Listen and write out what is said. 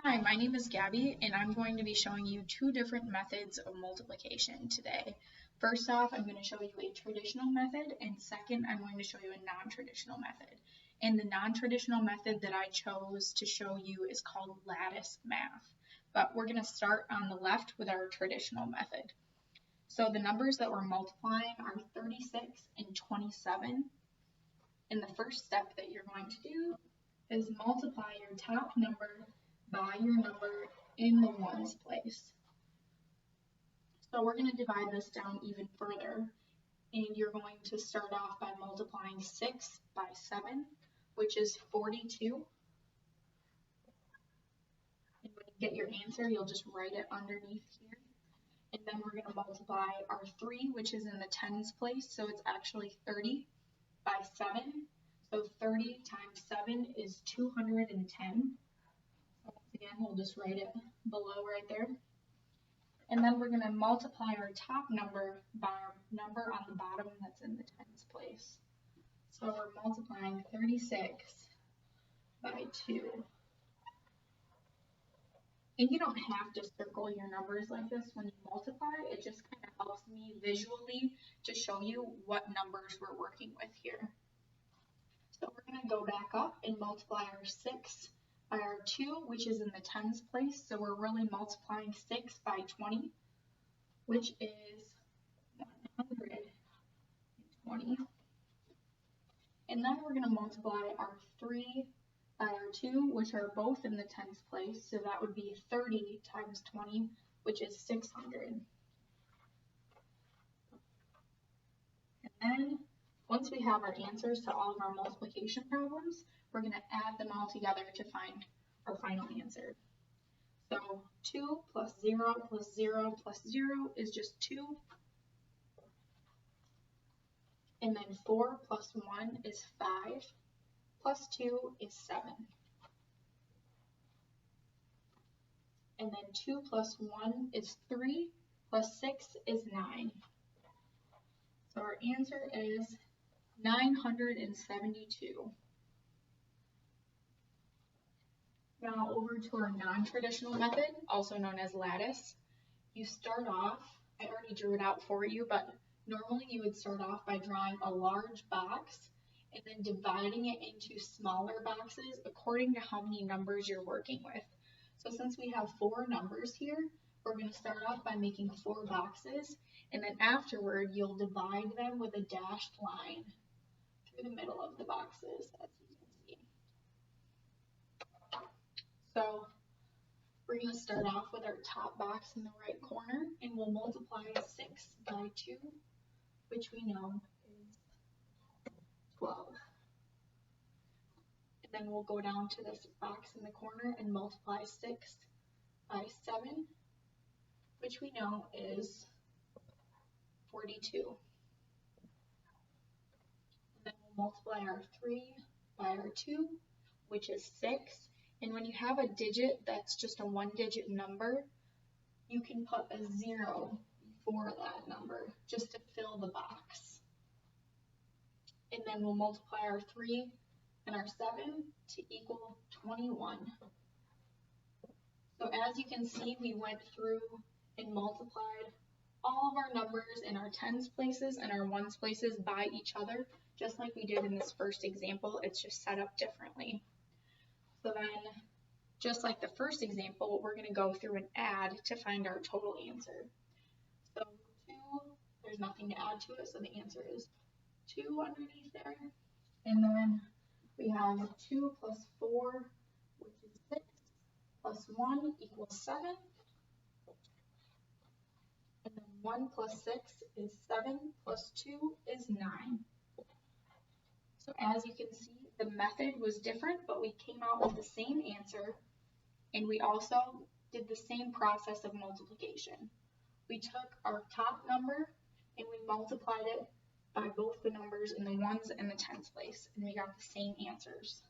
Hi, my name is Gabby, and I'm going to be showing you two different methods of multiplication today. First off, I'm going to show you a traditional method, and second, I'm going to show you a non-traditional method. And the non-traditional method that I chose to show you is called lattice math. But we're going to start on the left with our traditional method. So the numbers that we're multiplying are 36 and 27. And the first step that you're going to do is multiply your top number by your number in the ones place. So we're going to divide this down even further, and you're going to start off by multiplying 6 by 7, which is 42. And when you get your answer, you'll just write it underneath here. And then we're going to multiply our 3, which is in the tens place, so it's actually 30 by 7. So 30 times 7 is 210. Again, we'll just write it below right there. And then we're going to multiply our top number by our number on the bottom that's in the tens place. So we're multiplying 36 by 2. And you don't have to circle your numbers like this when you multiply. It just kind of helps me visually to show you what numbers we're working with here. So we're going to go back up and multiply our 6 by our 2, which is in the tens place. So we're really multiplying 6 by 20, which is 120. And then we're going to multiply our 3 by our 2, which are both in the tens place. So that would be 30 times 20, which is 600. And then once we have our answers to all of our multiplication problems, we're going to add them all together to find our final answer. So 2 plus 0 plus 0 plus 0 is just 2. And then 4 plus 1 is 5, plus 2 is 7. And then 2 plus 1 is 3, plus 6 is 9. So our answer is 972. Now over to our non-traditional method, also known as lattice. You start off, I already drew it out for you, but normally you would start off by drawing a large box and then dividing it into smaller boxes according to how many numbers you're working with. So since we have 4 numbers here, we're going to start off by making 4 boxes, and then afterward you'll divide them with a dashed line through the middle of the boxes, as you can see. So we're going to start off with our top box in the right corner, and we'll multiply 6 by 2, which we know is 12. And then we'll go down to this box in the corner and multiply 6 by 7, which we know is 42. And then we'll multiply our 3 by our 2, which is 6. And when you have a digit that's just a 1-digit number, you can put a 0 before that number just to fill the box. And then we'll multiply our 3 and our 7 to equal 21. So as you can see, we went through and multiplied all of our numbers in our tens places and our ones places by each other, just like we did in this first example. It's just set up differently. So then, just like the first example, we're going to go through and add to find our total answer. So 2, there's nothing to add to it, so the answer is 2 underneath there. And then we have 2 plus 4, which is 6, plus 1 equals 7. And then 1 plus 6 is 7, plus 2 is 9. So as you can see, the method was different, but we came out with the same answer, and we also did the same process of multiplication. We took our top number and we multiplied it by both the numbers in the ones and the tens place, and we got the same answers.